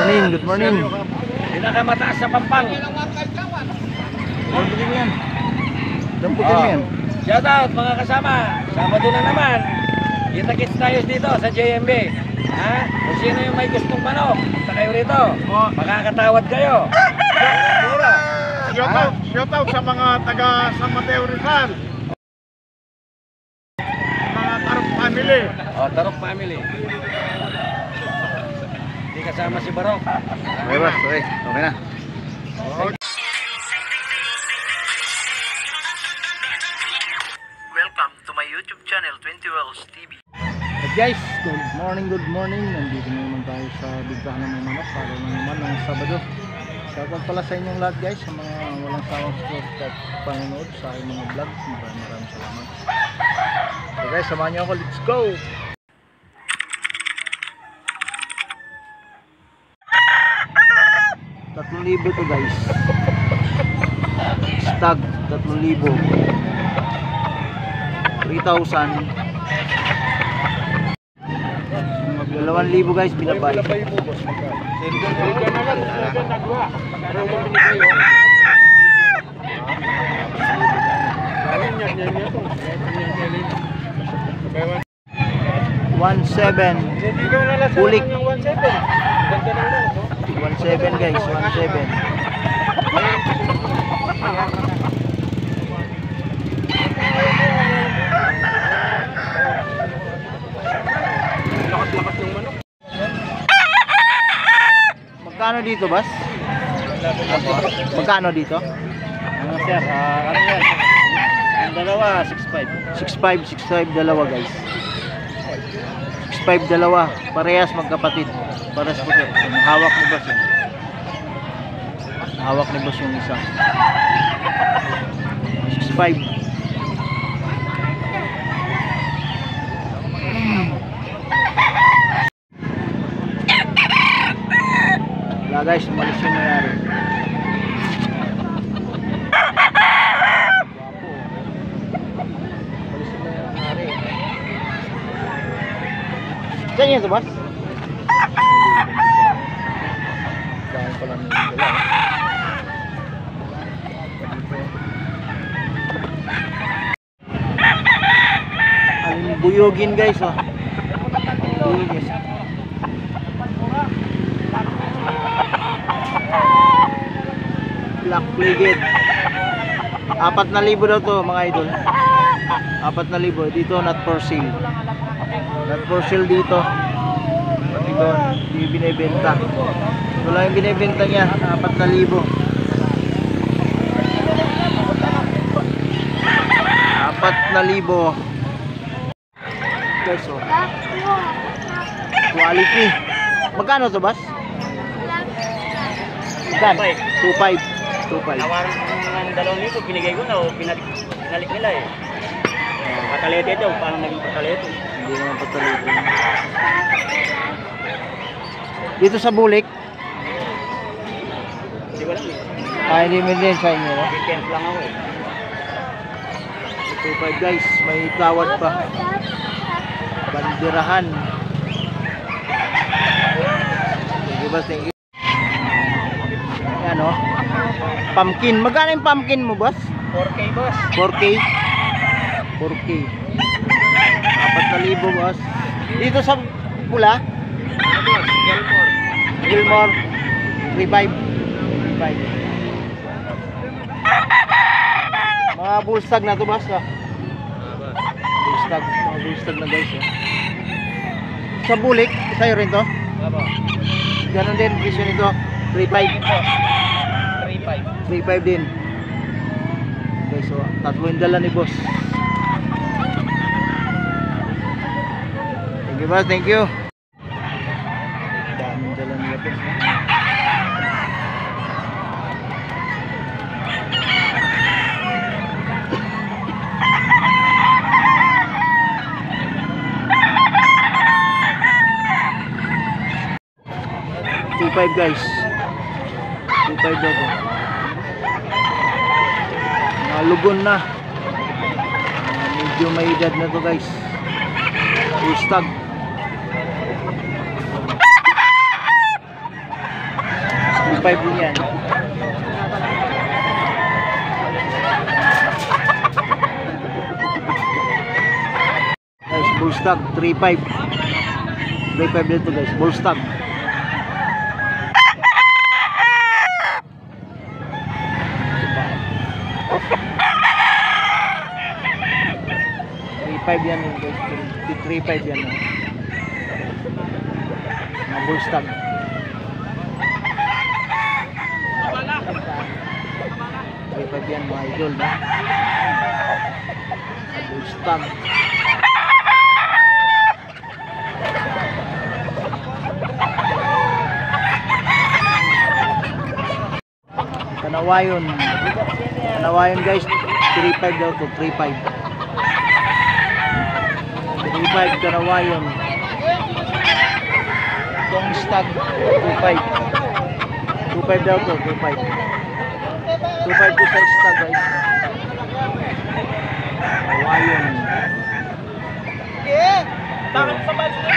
morning, good morning. Pinakamataas sa Pampang. Damputin mo yan. Damputin mo yan. Shout out mga kasama. Sabado na naman. Kita-kits tayo dito sa JMB. Ha? Kung sino yung may gustong manok, punta kayo rito. Makakatawad kayo. Mura. Shout out sa mga taga San Mateo Rizal. Mga Tarok family. Tarok family. Hindi kasama si Barok. Okay boss, okay. Okay na. Welcome to my YouTube channel, 20 Wells TV. At guys, good morning. Nandito na naman tayo sa bigtahan ng mga manok para naman ng Sabado. Shoutout pala sa inyong lahat guys, sa mga walang sawang support at panonood sa aking mga vlog. Maraming salamat. So guys, samahan niyo ako, let's go! ₱3,000 to guys. Stag 3,000. 3,000. 2,000 guys binabay. $1,700 bulik. 1,700 guys, 1,700. Magkano dito, boss? Magkano dito? Sir, ano yan? Ang dalawa, 6.5. 6.5 dalawa guys. 6.5 dalawa, parehas magkapatid. Parehas puti. Hawak ni boss yun. Hawak ni boss yung isa. 6.5. Wala guys, umalis yung nangyari. Saan yan ito, boss? Dahil pala nyo yung dala. Buyugin guys, oh. Buyugin. Black plated. 4,000 daw to mga idol. 4,000 dito, not for sale. Not for sale dito. Pati doon, hindi binibenta. Ito lang yung binibenta niya, 4,000. 4,000. Guys, oh. Quality. Magkano to, boss? Magkano? 2.5. 2.5. Tawaran ng 2,000, binigay ko na o pinalik nila eh. Patalete ito, paano naging patalete? Hindi naman patalete. Dito sa bulik? Hindi ko lang eh. Hindi mo din sa inyo, no? Weekend lang ako eh. 2.5 guys, may tawad pa. Bandirahan. Thank you boss, thank you. Ayan o. Pumpkin. Magkano yung pumpkin mo, boss? 4K boss. 4K? 4K. 4,000 boss. Dito sa pula? Gilmore. 3.5. 3.5. Mga bullstag na to, boss. Bullstag. Mga bullstag na guys. Sa bulik, sa'yo rin to? Ganon din, presyo nito. 3.5. 3.5 din. Okay, so tatlo yung dala ni boss. Thank you boss, thank you. Daming dala nila boss. $2.5 guys. 2.5 daw po. Lugon na. Medyo may edad na to guys. Ustag. 1.5 din yan. Guys, bull stag 3.5. 3.5 dito guys, bull stag. $3.5 yan guys. 3.5 yan. Mga bull stag. Yan mga idol na bull stag. Kanawayon guys, 3.5 daw to, 3.5 kanawayon. Itong stag 2.5 daw to, 2.5 to sa stag guys. Kanawayon. Bakit sa budget?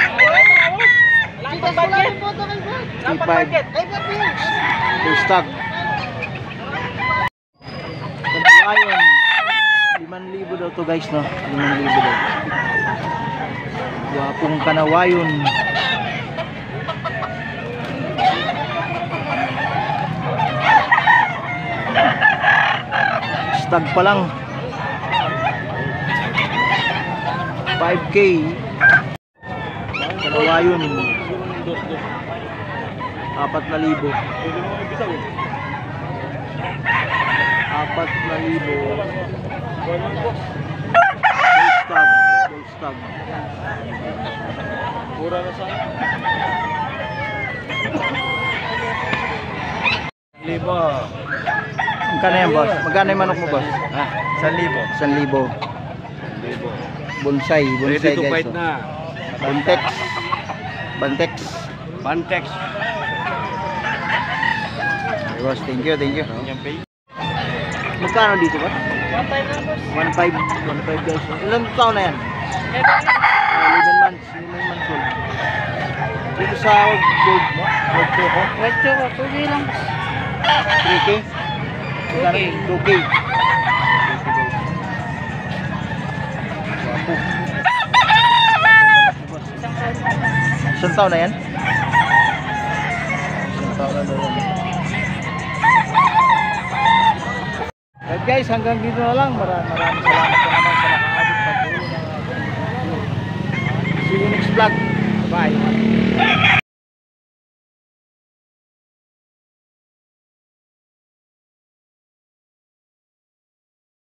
Wala pang budget. Wala pang budget. Bull stag. Kanawayon 5,000 daw to guys, no? 5,000 daw. Wapong kanawayon. Stag pa lang 5K. Kanawayon 4,000. 4,000. Full stag. Mura na sa Libo. magkano yan boss? Magkano yung manok mo boss? Ha? 1,000. 1,000. Bonsai Ready to guys, fight oh. na. Bantex. Pantex. Okay, boss, thank you. Magkano dito ba? 1.5 guys. Ilang taon na yan? 11 months. 11 months old. Dito sa gold mo? Gold choco? Wait, Choco, pwede lang. 3K? 2K. Isang taon na yan? Isang taon na daw yan. Right guys, hanggang dito na lang. Maraming salamat po naman sa nakaabot pag-uwi. See you next vlog. Bye.